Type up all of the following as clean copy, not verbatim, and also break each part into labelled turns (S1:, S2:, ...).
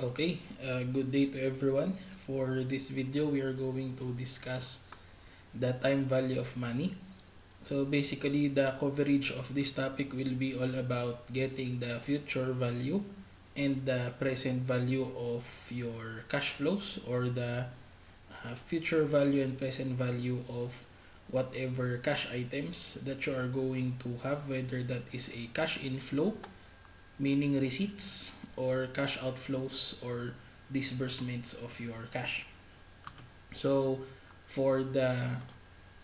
S1: Okay, good day to everyone. For this video, we are going to discuss the time value of money. So basically, the coverage of this topic will be all about getting the future value and the present value of your cash flows, or the future value and present value of whatever cash items that you are going to have, whether that is a cash inflow, meaning receipts, or cash outflows or disbursements of your cash. So for the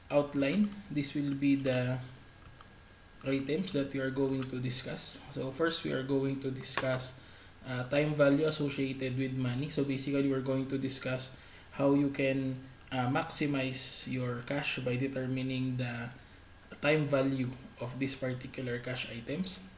S1: outline, this will be the items that we are going to discuss. So first, we are going to discuss time value associated with money. So basically, we're going to discuss how you can maximize your cash by determining the time value of these particular cash items.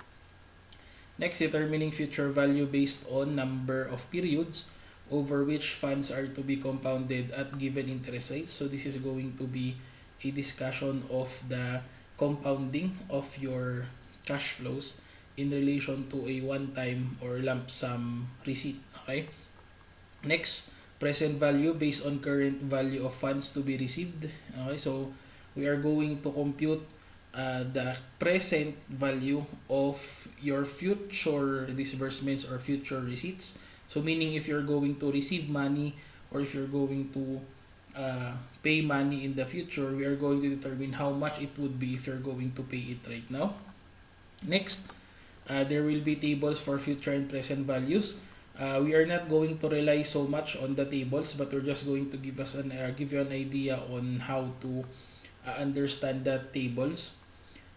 S1: Next, determining future value based on number of periods over which funds are to be compounded at given interest rates. So this is going to be a discussion of the compounding of your cash flows in relation to a one-time or lump sum receipt. Okay. Next, present value based on current value of funds to be received. Okay, so we are going to compute the present value of your future disbursements or future receipts. So meaning, if you're going to receive money or if you're going to pay money in the future, we are going to determine how much it would be if you're going to pay it right now. Next, there will be tables for future and present values. We are not going to rely so much on the tables, but we're just going to give you an idea on how to understand the tables.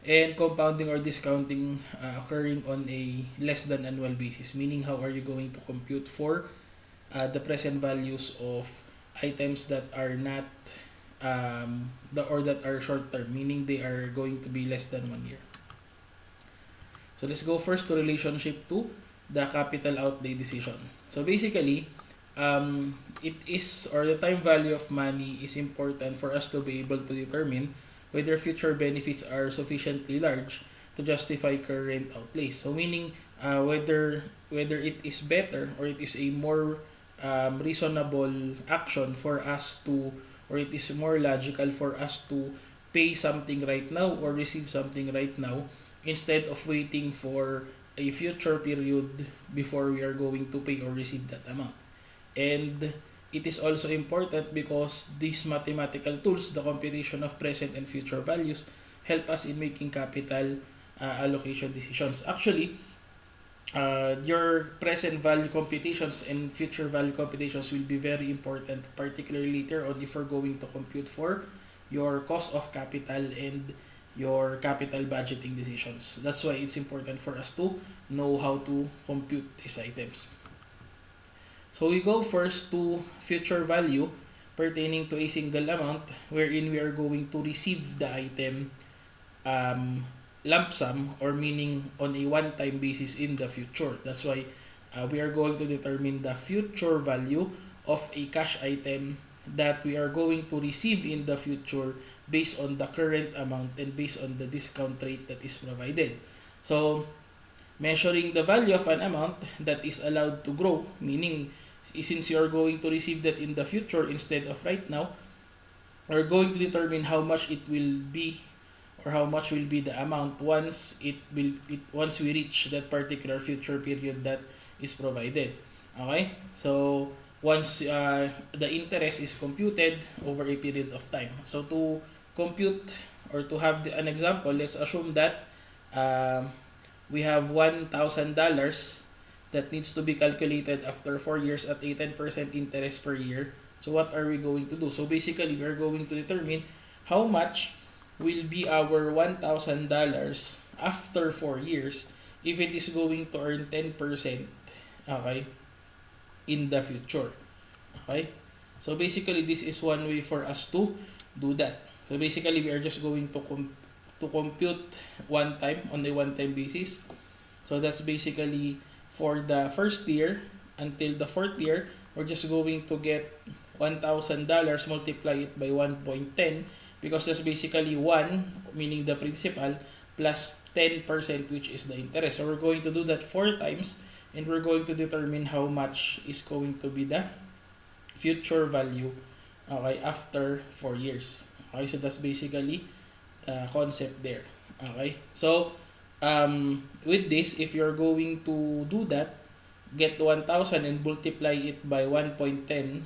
S1: And compounding or discounting occurring on a less than annual basis, meaning how are you going to compute for the present values of items that are not that are short term, meaning they are going to be less than 1 year. So let's go first to relationship to the capital outlay decision. So basically, it is, or the time value of money is important for us to be able to determine whether future benefits are sufficiently large to justify current outlays. So meaning, whether it is better or it is a more reasonable action for us to, or it is more logical for us to pay something right now or receive something right now, instead of waiting for a future period before we are going to pay or receive that amount. And it is also important because these mathematical tools, the computation of present and future values, help us in making capital allocation decisions. Actually, your present value computations and future value computations will be very important, particularly later on if you're going to compute for your cost of capital and your capital budgeting decisions. That's why it's important for us to know how to compute these items. So we go first to future value pertaining to a single amount, wherein we are going to receive the item lump sum, or meaning on a one-time basis in the future. That's why we are going to determine the future value of a cash item that we are going to receive in the future based on the current amount and based on the discount rate that is provided. So measuring the value of an amount that is allowed to grow, meaning since you are going to receive that in the future instead of right now, we're going to determine how much it will be, or how much will be the amount once once we reach that particular future period that is provided. Okay? So once the interest is computed over a period of time. So to compute or to have an example, let's assume that we have $1,000 that needs to be calculated after 4 years at a 10% interest per year. So what are we going to do? So basically, we are going to determine how much will be our $1,000 after 4 years if it is going to earn 10%, okay, in the future. Okay? So basically, this is one way for us to do that. So basically, we are just going to compute one time on a one-time basis. So that's basically for the first year until the fourth year, we're just going to get $1,000, multiply it by 1.10, because that's basically 1, meaning the principal, plus 10%, which is the interest. So we're going to do that 4 times, and we're going to determine how much is going to be the future value, okay, after 4 years. Okay, so that's basically the concept there. Okay, so with this, if you're going to do that, get 1,000 and multiply it by 1.10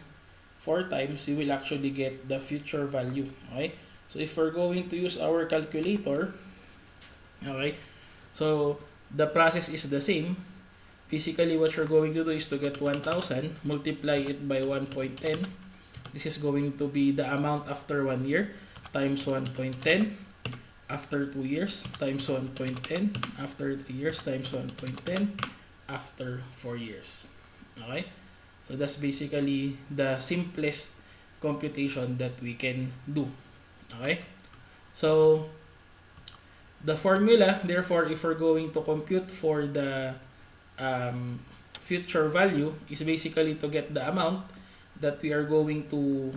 S1: 4 times, you will actually get the future value. Okay, so if we're going to use our calculator, okay, so the process is the same. Basically, what you're going to do is to get 1,000, multiply it by 1.10. This is going to be the amount after 1 year, times 1.10. After 2 years, times 1.10. After 3 years, times 1.10. After 4 years. Okay? So that's basically the simplest computation that we can do. Okay? So, the formula, therefore, if we're going to compute for the future value, is basically to get the amount that we are going to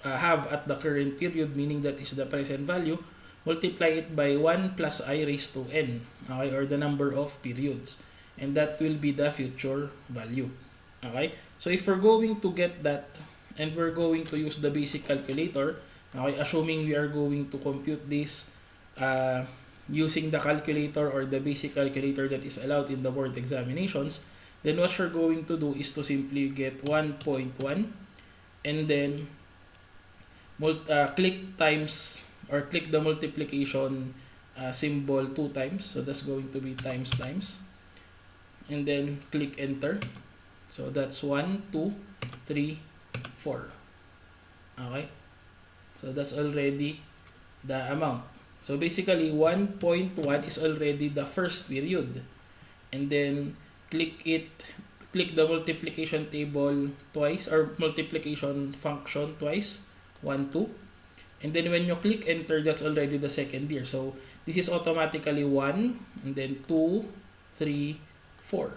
S1: have at the current period, meaning that is the present value, multiply it by 1 plus I raised to n, okay, or the number of periods, and that will be the future value. Okay, so if we're going to get that, and we're going to use the basic calculator, okay, assuming we are going to compute this using the calculator or the basic calculator that is allowed in the board examinations, then what you're going to do is to simply get 1.1 and then click times, or click the multiplication symbol 2 times. So that's going to be times, and then click enter. So that's 1, 2, 3, 4. Okay, so that's already the amount. So basically 1.1 is already the first period, and then click the multiplication table twice, or multiplication function twice, 1, 2, and then when you click enter, that's already the second year. So this is automatically 1, and then 2, 3, 4.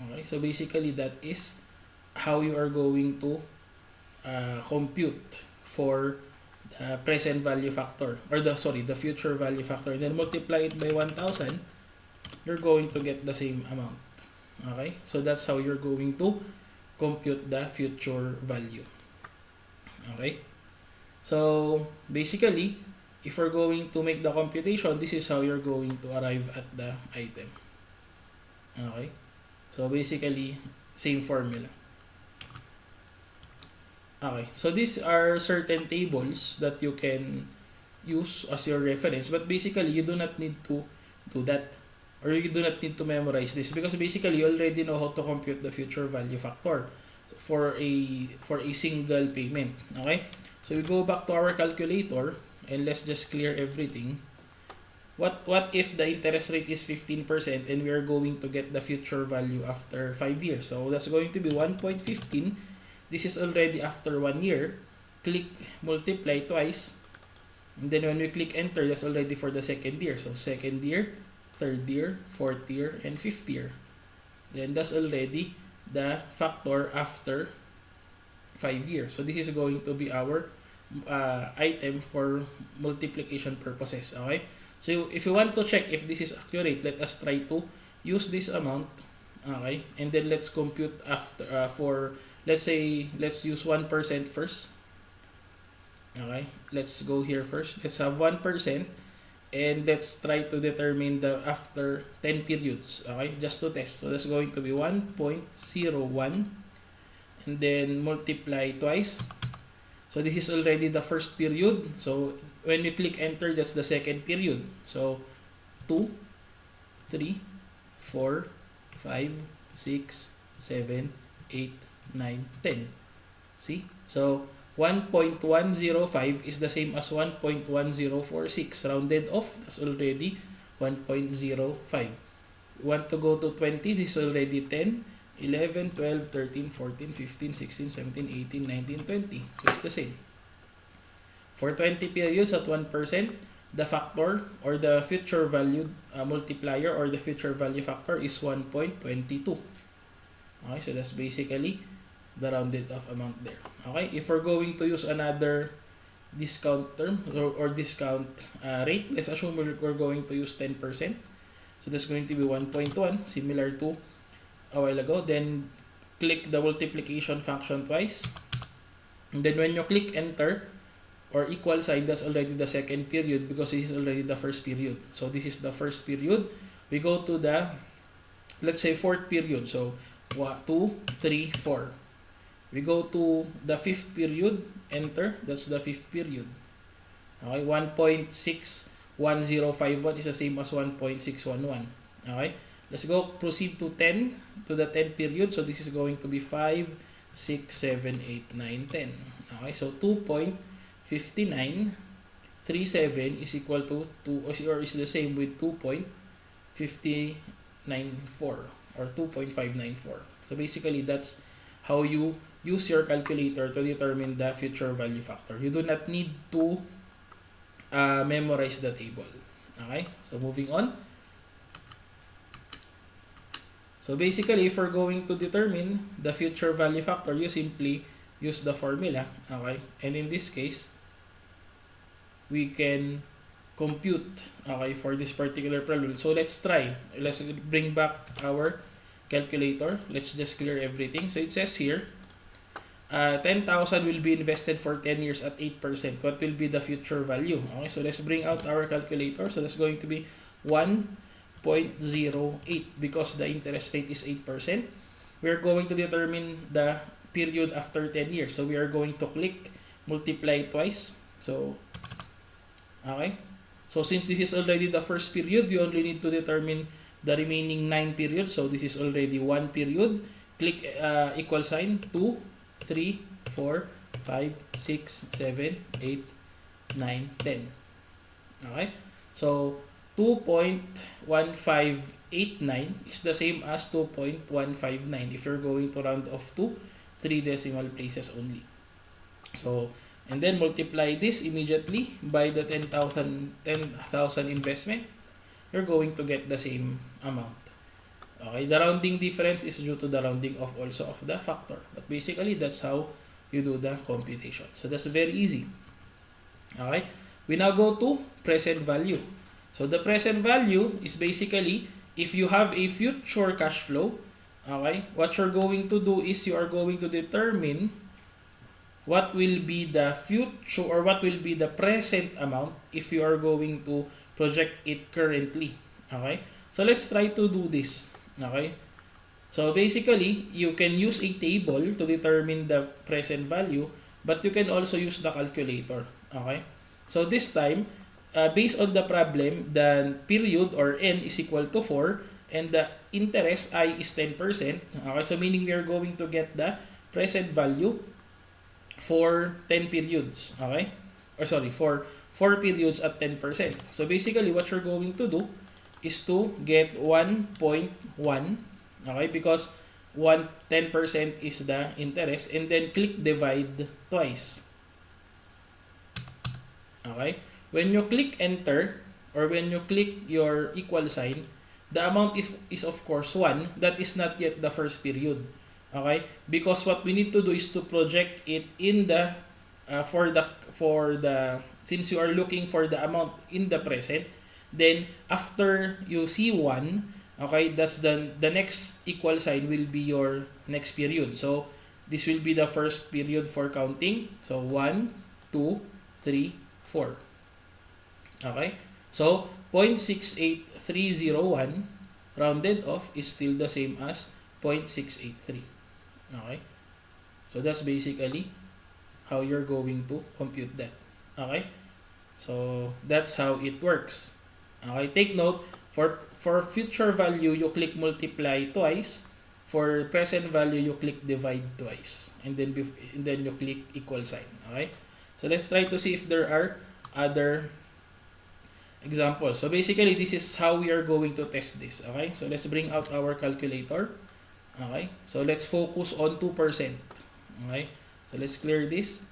S1: Okay, so basically that is how you are going to compute for the present value factor, or the future value factor, and then multiply it by 1,000, you're going to get the same amount. Okay, so that's how you're going to compute the future value. Okay, so basically, if we're going to make the computation, this is how you're going to arrive at the item. Okay, so basically same formula. Okay, so these are certain tables that you can use as your reference, but basically you do not need to do that, or you do not need to memorize this, because basically you already know how to compute the future value factor for a single payment. Okay, so we go back to our calculator and let's just clear everything. What if the interest rate is 15% and we are going to get the future value after 5 years? So that's going to be 1.15. This is already after 1 year. Click multiply twice, and then when we click enter, that's already for the second year. So second year, third year, fourth year, and fifth year. Then that's already the factor after 5 years. So this is going to be our item for multiplication purposes. Okay, so if you want to check if this is accurate, let us try to use this amount. Okay, and then let's compute after for, let's say, let's use 1% first. Okay, let's go here first. Let's have 1%, and let's try to determine the after 10 periods. Okay, just to test. So that's going to be 1.01, and then multiply twice. So this is already the first period. So when you click enter, that's the second period. So 2, 3, 4, 5, 6, 7, 8, 9, 10. See? So 1.105 is the same as 1.1046. Rounded off, that's already 1.05. Want to go to 20, this is already 10, 11, 12, 13, 14, 15, 16, 17, 18, 19, 20. So it's the same. For 20 periods at 1%, the factor or the future value multiplier or the future value factor is 1.22. Okay, so that's basically the rounded off amount there. Okay, if we're going to use another discount term or discount rate, let's assume we're going to use 10%. So that's going to be 1.1, similar to a while ago. Then click the multiplication function twice. And then when you click enter or equal sign, that's already the second period because this is already the first period. So this is the first period. We go to the, let's say, fourth period. So 1, 2, 3, 4. We go to the fifth period, enter, that's the fifth period. Okay, 1.61051 is the same as 1.611. Okay, let's go proceed to 10, to the 10th period. So this is going to be 5, 6, 7, 8, 9, 10. Okay, so 2.5937 is equal to 2, or is the same with 2.594 or 2.594. So basically that's how you use your calculator to determine the future value factor. You do not need to memorize the table. Okay, so moving on. So basically, if we're going to determine the future value factor, you simply use the formula. Okay, and in this case, we can compute, okay, for this particular problem. So let's try. Let's bring back our calculator. Let's just clear everything. So it says here, 10,000 will be invested for 10 years at 8%. What will be the future value? Okay, so let's bring out our calculator. So that's going to be 1.08 because the interest rate is 8%. We're going to determine the period after 10 years. So we are going to click multiply twice. So, okay. So since this is already the first period, you only need to determine the remaining 9 periods. So this is already 1 period. Click equal sign, 2, 3, 4, 5, 6, 7, 8, 9, 10. Okay? So 2.1589 is the same as 2.159 if you're going to round off to 3 decimal places only. So, and then multiply this immediately by the 10,000 investment. You're going to get the same amount. Okay, the rounding difference is due to the rounding off also of the factor. But basically, that's how you do the computation. So that's very easy. Okay, we now go to present value. So the present value is basically if you have a future cash flow, okay, what you're going to do is you are going to determine what will be the future or what will be the present amount if you are going to project it currently. Okay, so let's try to do this. Okay, so basically you can use a table to determine the present value, but you can also use the calculator. Okay, so this time based on the problem, the period or n is equal to 4 and the interest I is 10%. Okay, so meaning we are going to get the present value for 10 periods. Okay, or sorry, for 4 periods at 10%. So basically what you're going to do is to get 1.1, okay, because 10% is the interest, and then click divide twice. Okay, when you click enter or when you click your equal sign, the amount is of course 1. That is not yet the first period. Okay, because what we need to do is to project it in the for the since you are looking for the amount in the present, then after you see 1, okay, that's the next equal sign will be your next period. So this will be the first period for counting. So 1, 2, 3, 4. Okay, so 0.68301 rounded off is still the same as 0.683. Okay, so that's basically how you're going to compute that. Okay, so that's how it works. Okay, take note, for future value you click multiply twice, for present value you click divide twice, and then you click equal sign. Okay, so let's try to see if there are other examples. So basically this is how we are going to test this. Okay, so let's bring out our calculator. Okay, so let's focus on 2%. Okay, so let's clear this.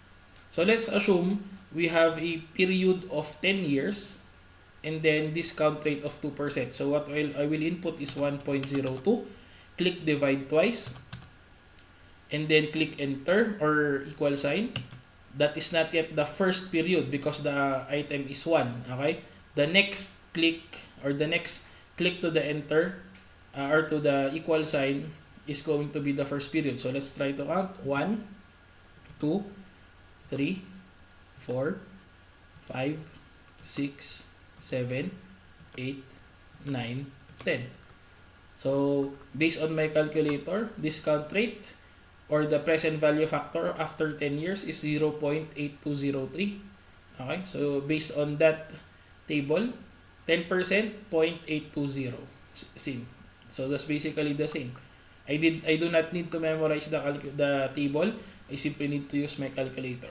S1: So let's assume we have a period of 10 years and then discount rate of 2%. So what I will input is 1.02. Click divide twice and then click enter or equal sign. That is not yet the first period because the item is 1. Okay, the next click or the next click to the enter or to the equal sign is going to be the first period. So let's try to count. 1, 2, 3, 4, 5, 6, 7, 8, 9, 10. So based on my calculator, discount rate or the present value factor after 10 years is 0.8203. Okay, so based on that table, 10%, 0.820. Same. So that's basically the same. I do not need to memorize the table. I simply need to use my calculator.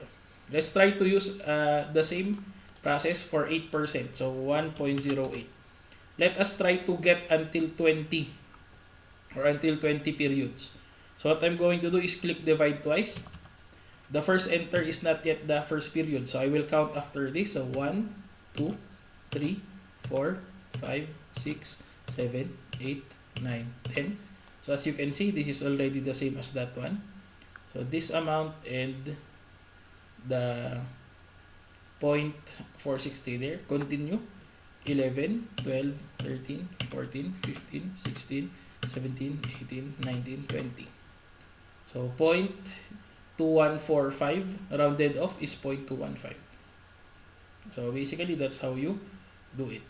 S1: Let's try to use the same process for 8%. So 1.08. Let us try to get until 20 or until 20 periods. So what I'm going to do is click divide twice. The first enter is not yet the first period. So I will count after this. So 1, 2, 3, 4, 5, 6, 7, 8, 9, 10. So as you can see, this is already the same as that one. So this amount and the 0.463 there. Continue. 11, 12, 13, 14, 15, 16, 17, 18, 19, 20. So 0.2145 rounded off is 0.215. So basically that's how you do it.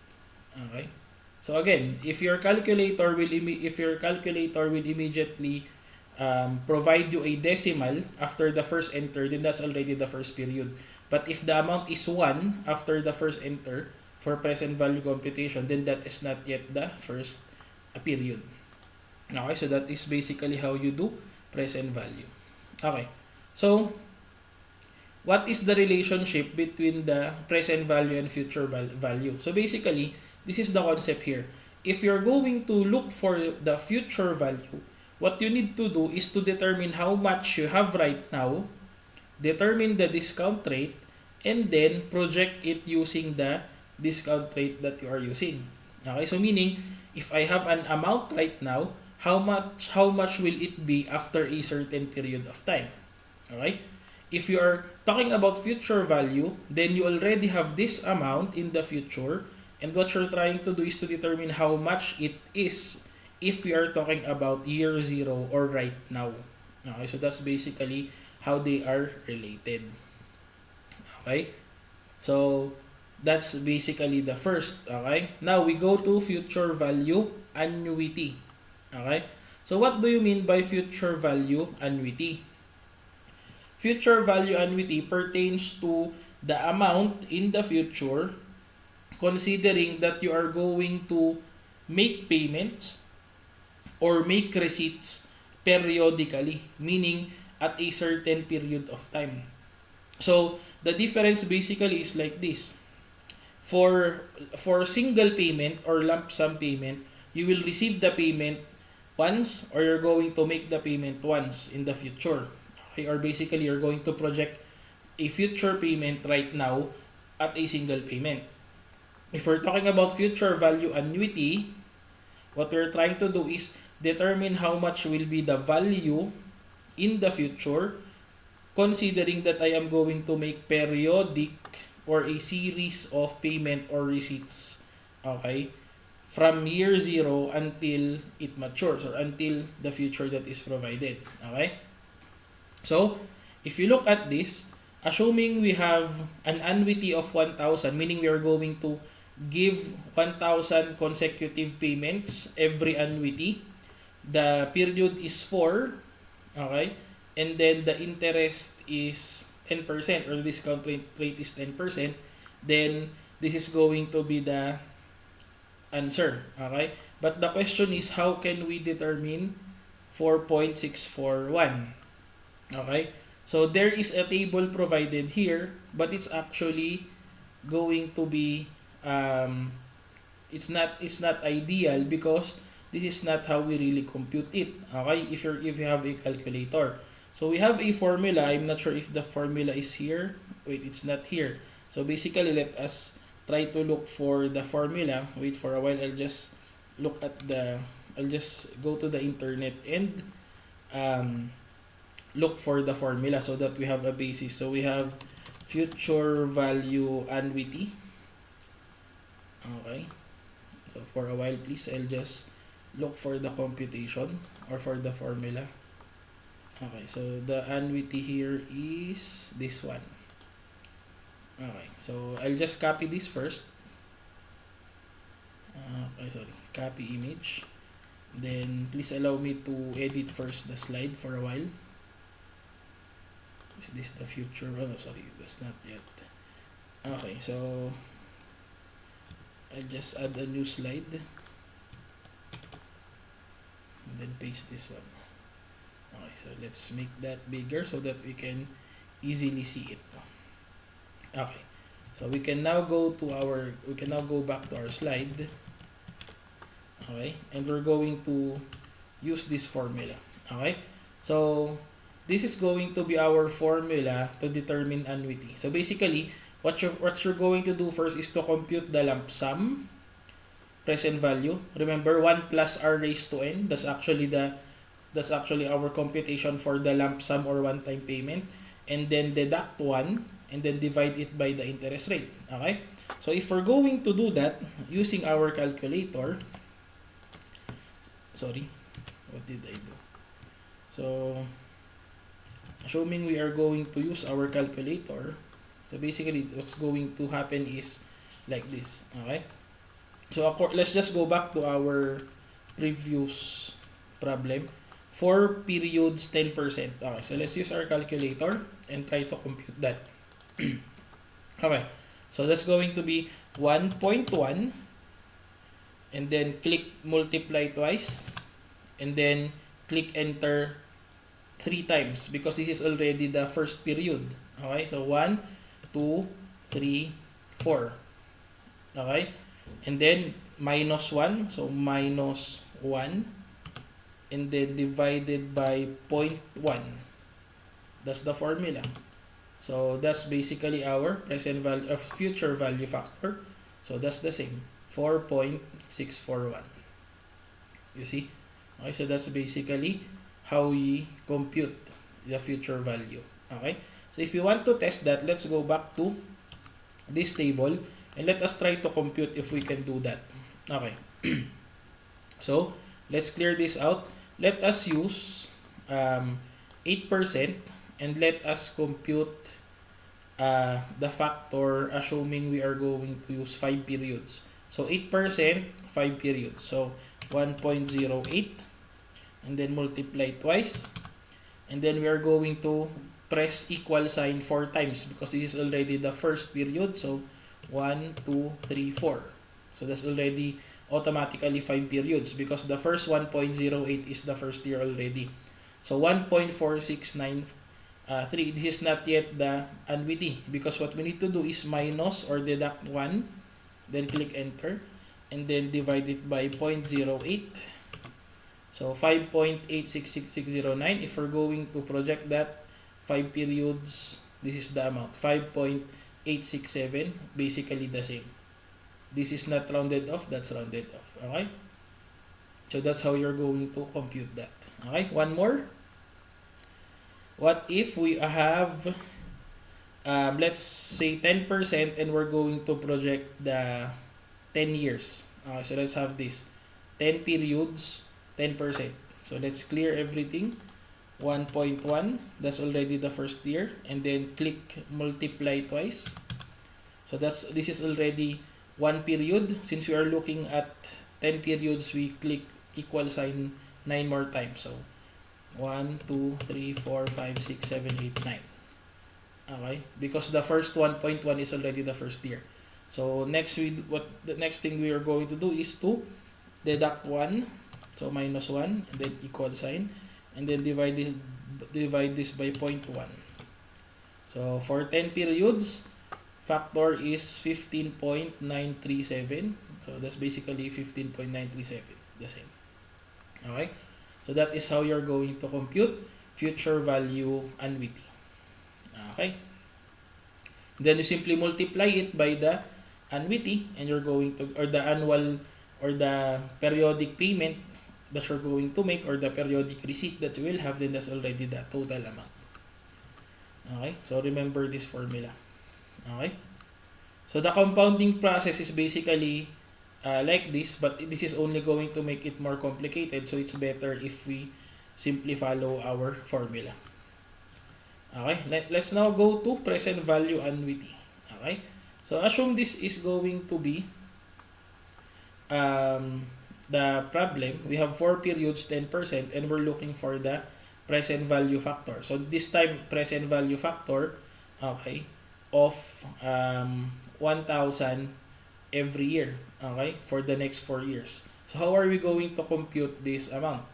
S1: Okay. So again, if your calculator will immediately provide you a decimal after the first enter, then that's already the first period. But if the amount is 1 after the first enter for present value computation, then that is not yet the first period. Okay, so that is basically how you do present value. Okay, so what is the relationship between the present value and future value? So basically, this is the concept here. If you're going to look for the future value, what you need to do is to determine how much you have right now, determine the discount rate, and then project it using the discount rate that you are using. Okay, so meaning, if I have an amount right now, how much will it be after a certain period of time? Okay? If you are talking about future value, then you already have this amount in the future, and what you're trying to do is to determine how much it is if we are talking about year 0 or right now. Okay, so that's basically how they are related. Okay? So that's basically the first. Okay? Now we go to future value annuity. Okay? So what do you mean by future value annuity? Future value annuity pertains to the amount in the future considering that you are going to make payments or make receipts periodically, meaning at a certain period of time. So the difference basically is like this. For single payment or lump sum payment, you will receive the payment once or you're going to make the payment once in the future. Okay, or basically you're going to project a future payment right now at a single payment. If we're talking about future value annuity, what we're trying to do is determine how much will be the value in the future considering that I am going to make periodic or a series of payment or receipts, okay, from year 0 until it matures or until the future that is provided. Okay? So, if you look at this, assuming we have an annuity of 1,000, meaning we are going to give 1,000 consecutive payments every annuity. The period is 4, okay? And then the interest is 10% or the discount rate is 10%. Then this is going to be the answer, okay? But the question is, how can we determine 4.641? Okay? So there is a table provided here, but it's actually going to be it's not ideal because this is not how we really compute it. Okay, if you have a calculator, so we have a formula. I'm not sure if the formula is here. Wait, it's not here. So basically, let us try to look for the formula. Wait for a while. I'll just go to the internet and look for the formula so that we have a basis. So we have future value annuity. Okay. So for a while, please, I'll just look for the computation or for the formula. Okay, so the annuity here is this one. Okay, so I'll just copy this first. Okay, sorry, copy image. Then please allow me to edit first the slide for a while. Is this the future? Oh, sorry, that's not yet. Okay, so I'll just add a new slide and then paste this one. Okay, so let's make that bigger so that we can easily see it. Okay, so we can now go back to our slide. Okay, and we're going to use this formula. Okay, so this is going to be our formula to determine annuity. So basically, what you're going to do first is to compute the lump sum present value. Remember, 1 plus r raised to n. That's actually our computation for the lump sum or one-time payment. And then deduct 1 and then divide it by the interest rate. Okay? So if we're going to do that using our calculator, sorry, what did I do? So assuming we are going to use our calculator, so basically what's going to happen is like this. Okay, so let's just go back to our previous problem. 4 periods, 10%. Okay, so let's use our calculator and try to compute that. Okay, so that's going to be 1.1 and then click multiply twice and then click enter 3 times because this is already the first period. Okay, so 1, 2, 3, 4. Okay, and then minus 1, so minus 1 and then divided by 0.1. That's the formula. So that's basically our present value of future value factor. So that's the same, 4.641. You see? Okay, so that's basically how we compute the future value. Okay, so if you want to test that, let's go back to this table and let us try to compute if we can do that. Okay, so let's clear this out. Let us use 8% and let us compute the factor assuming we are going to use 5 periods. So 8%, 5 periods. So 1.08 and then multiply twice. And then we are going to press equal sign 4 times because this is already the first period. So 1, 2, 3, 4. So that's already automatically 5 periods because the first 1.08 is the first year already. So 1.4693, this is not yet the annuity because what we need to do is minus or deduct 1, then click enter, and then divide it by 0.08. So 5.866609. If we're going to project that 5 periods, this is the amount, 5.867, basically the same. This is not rounded off, that's rounded off. Okay, so that's how you're going to compute that. Okay, one more. What if we have let's say 10% and we're going to project the 10 years. Okay, so let's have this 10 periods, 10%. So let's clear everything. 1.1, that's already the first year, and then click multiply twice. So this is already 1 period. Since we are looking at 10 periods, we click equal sign 9 more times. So 1, 2, 3, 4, 5, 6, 7, 8, 9. Okay, because the first 1.1 is already the first year. So the next thing we are going to do is to deduct 1, so minus 1, and then equal sign, and then divide this by 0.1. So for 10 periods, factor is 15.937. So that's basically 15.937, the same. Okay, so that is how you're going to compute future value annuity. Okay, then you simply multiply it by the annuity and you're going to, or the annual or the periodic payment that you're going to make, or the periodic receipt that you will have, then that's already the total amount. Okay, so remember this formula. Okay, so the compounding process is basically like this, but this is only going to make it more complicated, so it's better if we simply follow our formula. Okay, let's now go to present value annuity. Okay, so assume this is going to be the problem. We have 4 periods, 10%, and we're looking for the present value factor. So this time, present value factor, okay, of 1,000 every year, okay, for the next 4 years. So how are we going to compute this amount?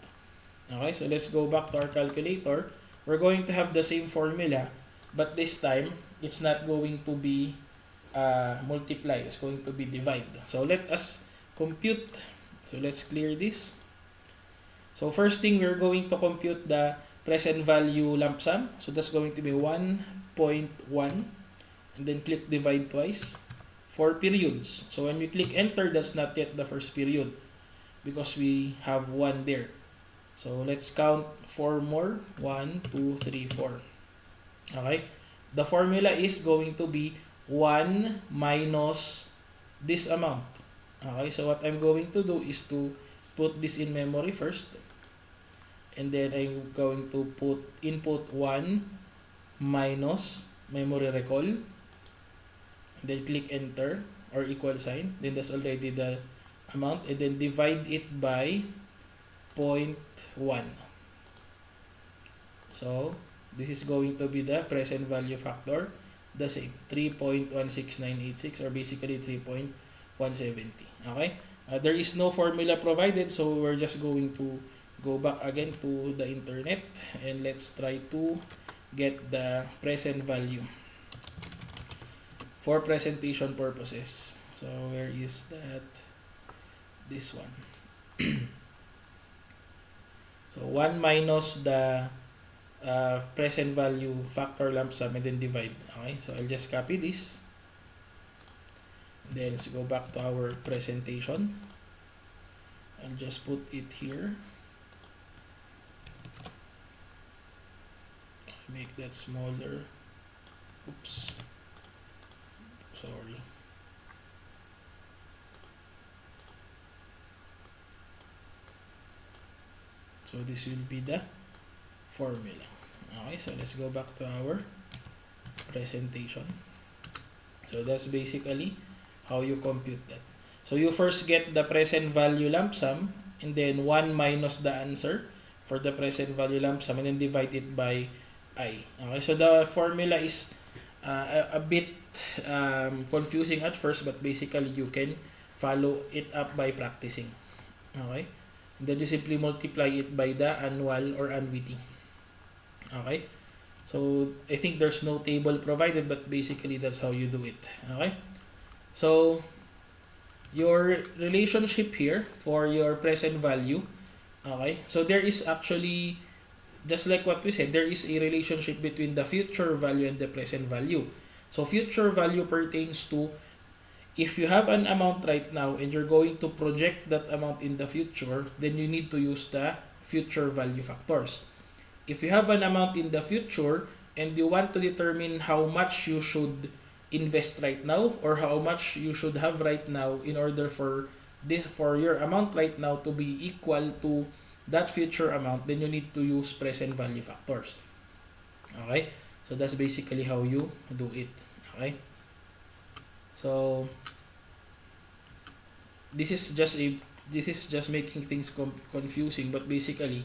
S1: Okay, so let's go back to our calculator. We're going to have the same formula, but this time, it's not going to be multiply, it's going to be divide. So let us compute. So let's clear this. So first thing, we're going to compute the present value lump sum. So that's going to be 1.1, and then click divide twice. 4 periods. So when we click enter, that's not yet the first period because we have 1 there. So let's count 4 more. 1, 2, 3, 4. Okay. The formula is going to be 1 minus this amount. Okay. So what I'm going to do is to put this in memory first. And then I'm going to put input 1 minus memory recall. Then click enter or equal sign. Then that's already the amount. And then divide it by 0.1. So this is going to be the present value factor. The same, 3.16986, or basically 3.170. Okay? There is no formula provided, so we're just going to go back again to the internet and let's try to get the present value for presentation purposes. So where is that? This one. So 1 minus the present value factor lump sum and then divide. Okay, so I'll just copy this. Then let's go back to our presentation. I'll just put it here. Make that smaller. Oops. Sorry. So this will be the formula. Okay, so let's go back to our presentation. So that's basically how you compute that. So you first get the present value lump sum and then 1 minus the answer for the present value lump sum and then divide it by I. Okay, so the formula is a bit confusing at first, but basically you can follow it up by practicing. Okay, and then you simply multiply it by the annual or annuity. Okay, so I think there's no table provided, but basically that's how you do it. Okay, so your relationship here for your present value. Okay, so there is actually, just like what we said, there is a relationship between the future value and the present value. So future value pertains to if you have an amount right now and you're going to project that amount in the future, then you need to use the future value factors. If you have an amount in the future and you want to determine how much you should invest right now or how much you should have right now in order for your amount right now to be equal to that future amount, then you need to use present value factors. Okay, so that's basically how you do it. Okay, so this is just making things confusing, but basically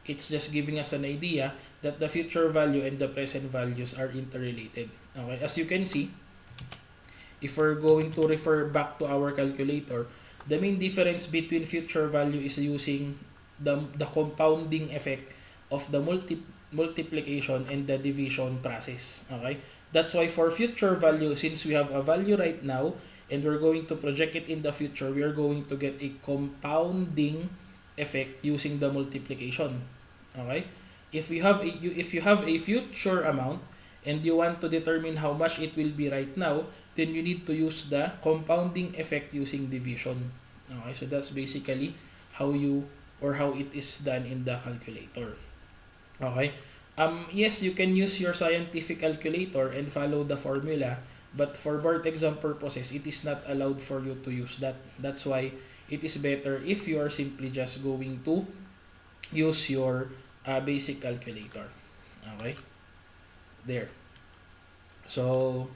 S1: it's just giving us an idea that the future value and the present values are interrelated. Okay, as you can see, if we're going to refer back to our calculator, the main difference between future value is using the compounding effect of the multiplication and the division process. Okay, that's why for future value, since we have a value right now and we're going to project it in the future, we are going to get a compounding effect using the multiplication. Okay, if you have a future amount and you want to determine how much it will be right now, then you need to use the compounding effect using division. Okay, so that's basically how it is done in the calculator. Okay, yes, you can use your scientific calculator and follow the formula, But for board exam purposes, it is not allowed for you to use that. That's why it is better if you are simply just going to use your basic calculator. Okay? There. So,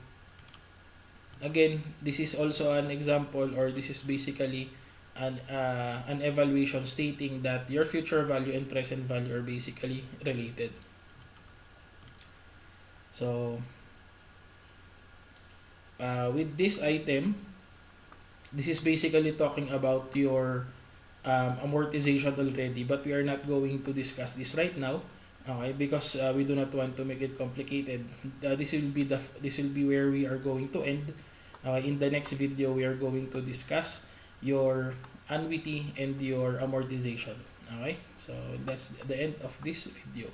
S1: again, this is also an example, or this is basically an evaluation stating that your future value and present value are basically related. So, with this item, this is basically talking about your amortization already, but we are not going to discuss this right now, okay, because we do not want to make it complicated. This will be where we are going to end. In the next video, we are going to discuss your annuity and your amortization. Okay, so that's the end of this video.